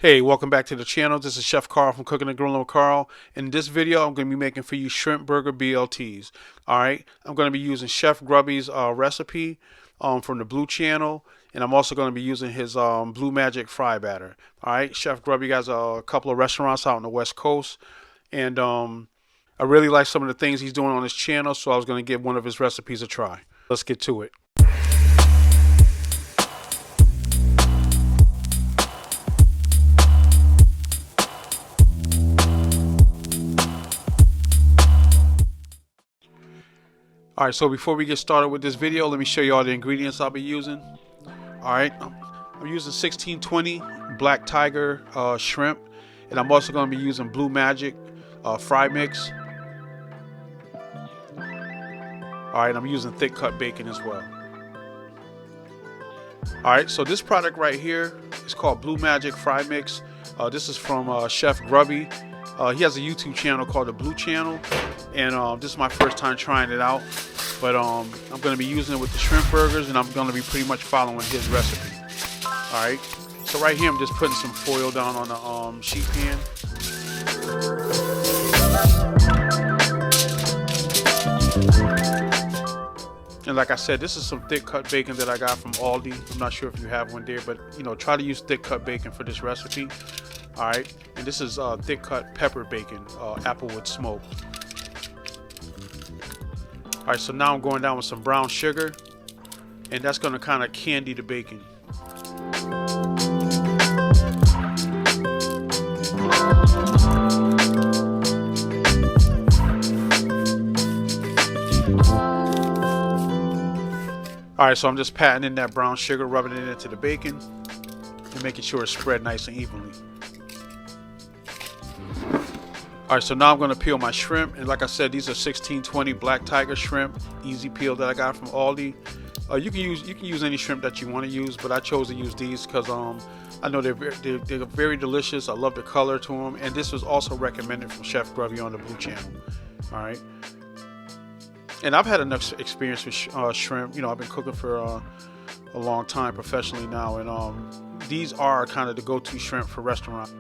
Hey, welcome back to the channel. This is Chef Carl from Cooking and Grilling with Carl. In this video, I'm going to be making for you shrimp burger BLTs. Alright, I'm going to be using Chef Grubby's recipe from the Bleu Channel. And I'm also going to be using his Bleu Magic Fry Batter. Alright, Chef Grubby has a couple of restaurants out on the West Coast. And I really like some of the things he's doing on his channel, so I was going to give one of his recipes a try. Let's get to it. Alright, so before we get started with this video, let me show you all the ingredients I'll be using. Alright, I'm using 1620 Black Tiger shrimp, and I'm also going to be using Bleu Magic Fry Mix. Alright, I'm using thick cut bacon as well. Alright, so this product right here is called Bleu Magic Fry Mix. This is from Chef Grubby. He has a YouTube channel called the Bleu Channel, and this is my first time trying it out. But I'm going to be using it with the shrimp burgers, and I'm going to be pretty much following his recipe. Alright, so right here I'm just putting some foil down on the sheet pan. And like I said, this is some thick cut bacon that I got from Aldi. I'm not sure if you have one there, but you know, try to use thick cut bacon for this recipe. Alright, and this is thick cut pepper bacon, applewood smoked. Alright, so now I'm going down with some brown sugar, and that's going to kind of candy the bacon. Alright, so I'm just patting in that brown sugar, rubbing it into the bacon, and making sure it's spread nice and evenly. Alright, so now I'm going to peel my shrimp, and like I said, these are 1620 Black Tiger shrimp, easy peel that I got from Aldi. You can use any shrimp that you want to use, but I chose to use these because I know they're very delicious. I love the color to them, and this was also recommended from Chef Grubby on the Bleu Channel. Alright, and I've had enough experience with shrimp. You know, I've been cooking for a long time professionally now, and these are kind of the go-to shrimp for restaurants.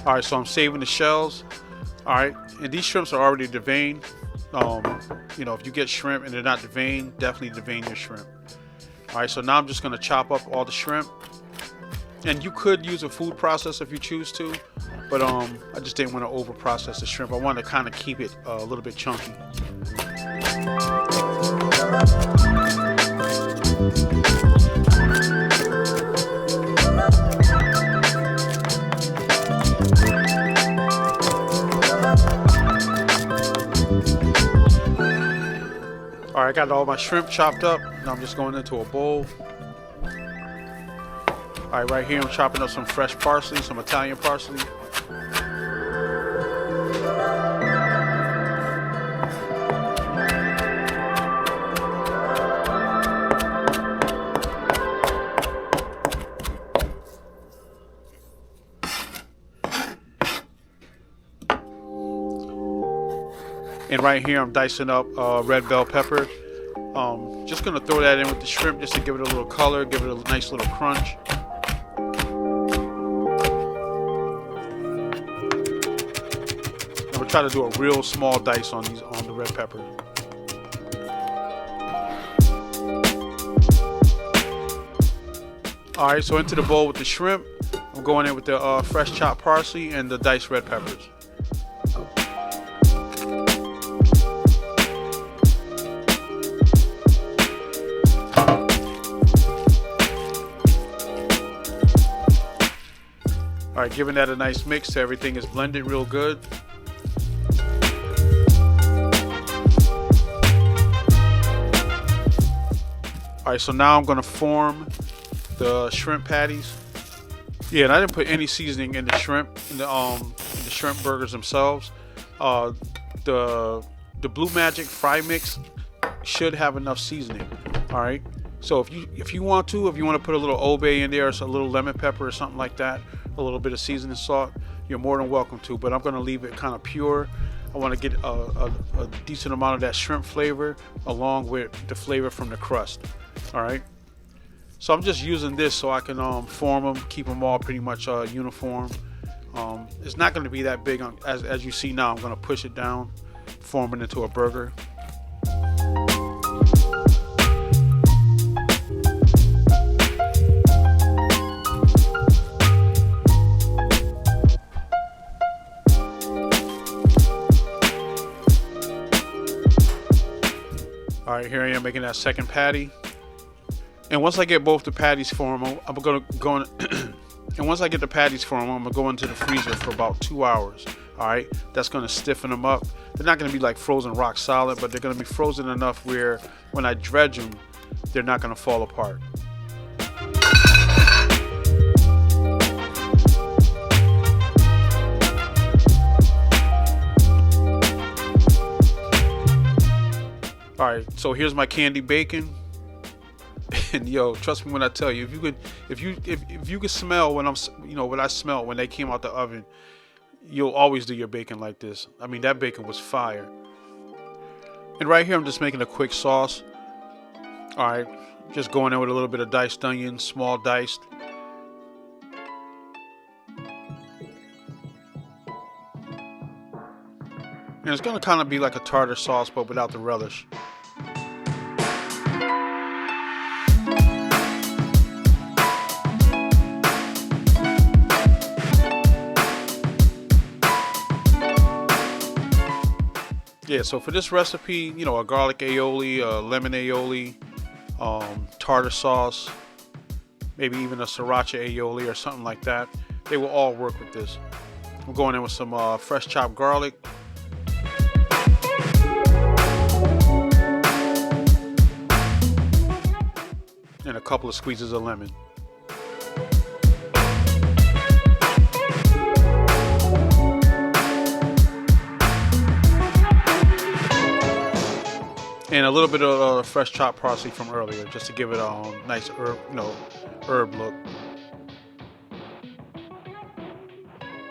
Alright, so I'm saving the shells. Alright, and these shrimps are already deveined. You know, if you get shrimp and they're not deveined, definitely devein your shrimp. Alright, so now I'm just going to chop up all the shrimp. And you could use a food processor if you choose to, but I just didn't want to over process the shrimp. I want to kind of keep it a little bit chunky. Alright, I got all my shrimp chopped up. Now I'm just going into a bowl. Alright, right here I'm chopping up some fresh parsley, some Italian parsley. And right here I'm dicing up red bell pepper. Just going to throw that in with the shrimp just to give it a little color, give it a nice little crunch. I'm going to try to do a real small dice on the red pepper. Alright, so into the bowl with the shrimp, I'm going in with the fresh chopped parsley and the diced red peppers. Alright, giving that a nice mix so everything is blended real good. Alright, so now I'm going to form the shrimp patties. Yeah, and I didn't put any seasoning in the shrimp, in the shrimp burgers themselves. The Bleu Magic Fry Mix should have enough seasoning. Alright, so if you want to put a little Old Bay in there, or a little lemon pepper or something like that, a little bit of seasoning salt, you're more than welcome to, but I'm going to leave it kind of pure. I want to get a decent amount of that shrimp flavor along with the flavor from the crust. All right. So I'm just using this so I can form them, keep them all pretty much uniform. It's not going to be that big. As you see now, I'm going to push it down, form it into a burger. All right, here I am making that second patty. And once I get both the patties formed, I'm gonna go in, and once I get the patties formed, I'm gonna go into the freezer for about 2 hours. All right, that's gonna stiffen them up. They're not gonna be like frozen rock solid, but they're gonna be frozen enough where when I dredge them, they're not gonna fall apart. All right, so here's my candy bacon. And yo, trust me when I tell you, if you could smell when what I smelled when they came out the oven, you'll always do your bacon like this. I mean, that bacon was fire. And right here, I'm just making a quick sauce. All right, just going in with a little bit of diced onion, small diced. And it's gonna kind of be like a tartar sauce, but without the relish. Yeah, so for this recipe, a garlic aioli, a lemon aioli, tartar sauce, maybe even a sriracha aioli or something like that, they will all work with this. I'm going in with some fresh chopped garlic. And a couple of squeezes of lemon. And a little bit of fresh chopped parsley from earlier, just to give it a nice herb look.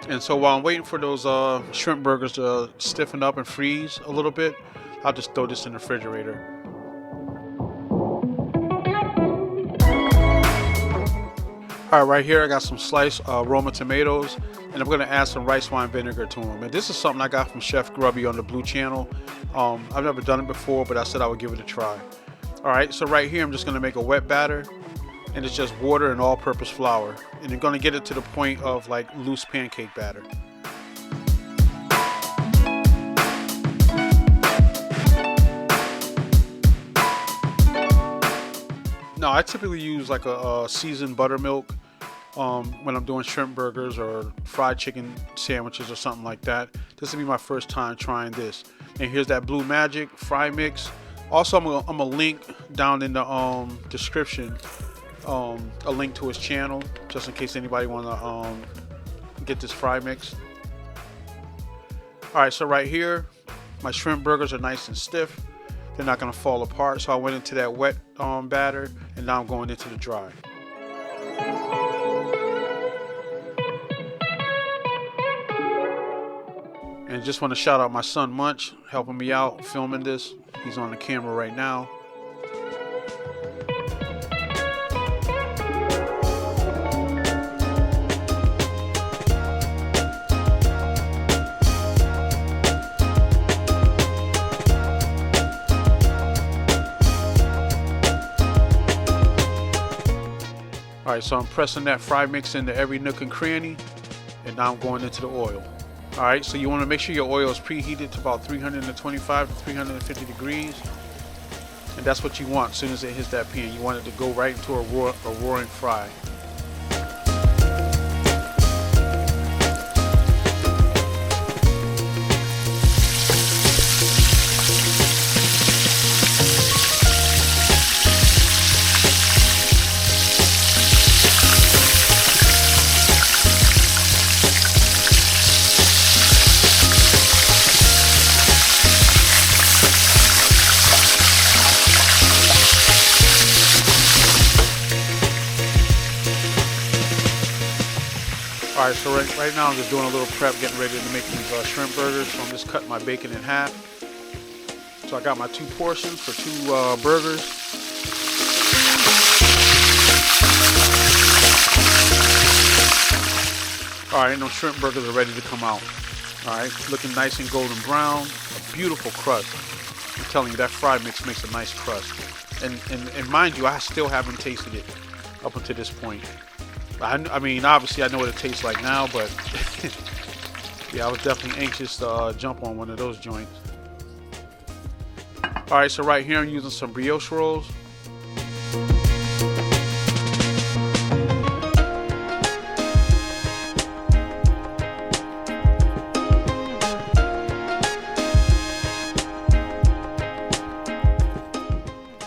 And so while I'm waiting for those shrimp burgers to stiffen up and freeze a little bit, I'll just throw this in the refrigerator. All right, right here I got some sliced Roma tomatoes, and I'm going to add some rice wine vinegar to them. And this is something I got from Chef Grubby on the Bleu Channel. I've never done it before, but I said I would give it a try. All right, so right here I'm just going to make a wet batter, and it's just water and all-purpose flour. And you're going to get it to the point of like loose pancake batter. No, I typically use like a seasoned buttermilk when I'm doing shrimp burgers or fried chicken sandwiches or something like that. This will be my first time trying this. And here's that Bleu Magic Fry mix. Also, I'm gonna link down in the description a link to his channel, just in case anybody wanna get this fry mix. All right, so right here, my shrimp burgers are nice and stiff. They're not gonna fall apart. So I went into that wet batter, and now I'm going into the dry. And just want to shout out my son Munch, helping me out filming this. He's on the camera right now. All right, so I'm pressing that fry mix into every nook and cranny, and now I'm going into the oil. All right, so you want to make sure your oil is preheated to about 325 to 350 degrees, and that's what you want. As soon as it hits that pan, you want it to go right into a roaring fry. Alright, so right now I'm just doing a little prep, getting ready to make these shrimp burgers. So I'm just cutting my bacon in half. So I got my 2 portions for 2 burgers. Alright, and those shrimp burgers are ready to come out. Alright, looking nice and golden brown. A beautiful crust. I'm telling you, that fry mix makes a nice crust. And mind you, I still haven't tasted it up until this point. I mean, obviously I know what it tastes like now, but yeah, I was definitely anxious to jump on one of those joints. Alright, so right here I'm using some brioche rolls.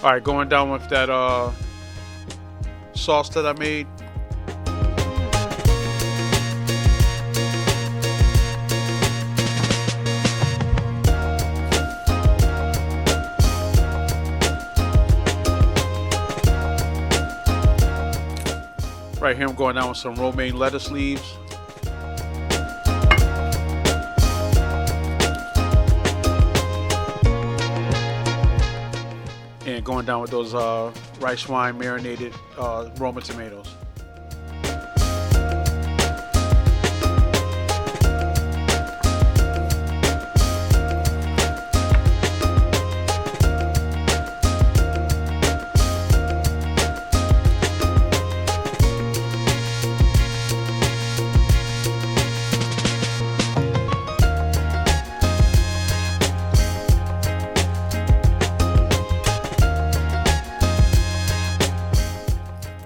Alright, going down with that sauce that I made. Right here I'm going down with some romaine lettuce leaves. And going down with those rice wine marinated Roma tomatoes.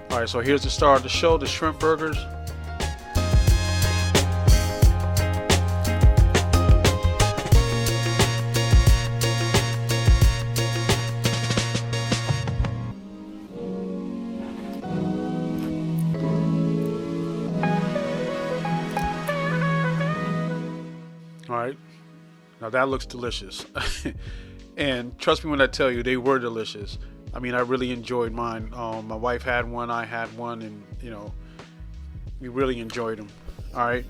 Alright, so here's the star of the show, the shrimp burgers. Alright, now that looks delicious. And trust me when I tell you, they were delicious. I mean, I really enjoyed mine. My wife had one, I had one, and you know, we really enjoyed them. All right,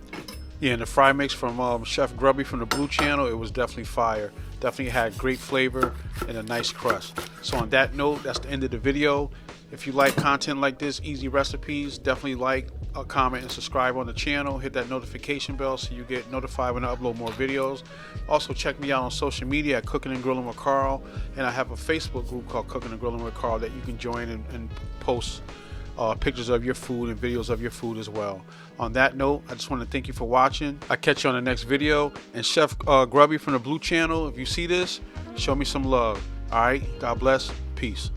yeah, and the fry mix from Chef Grubby from the Bleu Channel, it was definitely fire. Definitely had great flavor and a nice crust. So on that note, that's the end of the video. If you like content like this, easy recipes, definitely like, comment, and subscribe on the channel. Hit that notification bell so you get notified when I upload more videos. Also, check me out on social media at Cooking and Grilling with Carl, and I have a Facebook group called Cooking and Grilling with Carl that you can join and post pictures of your food and videos of your food as well. On that note, I just want to thank you for watching. I'll catch you on the next video. And Chef Grubby from the Bleu Channel, if you see this, show me some love. All right, God bless, peace.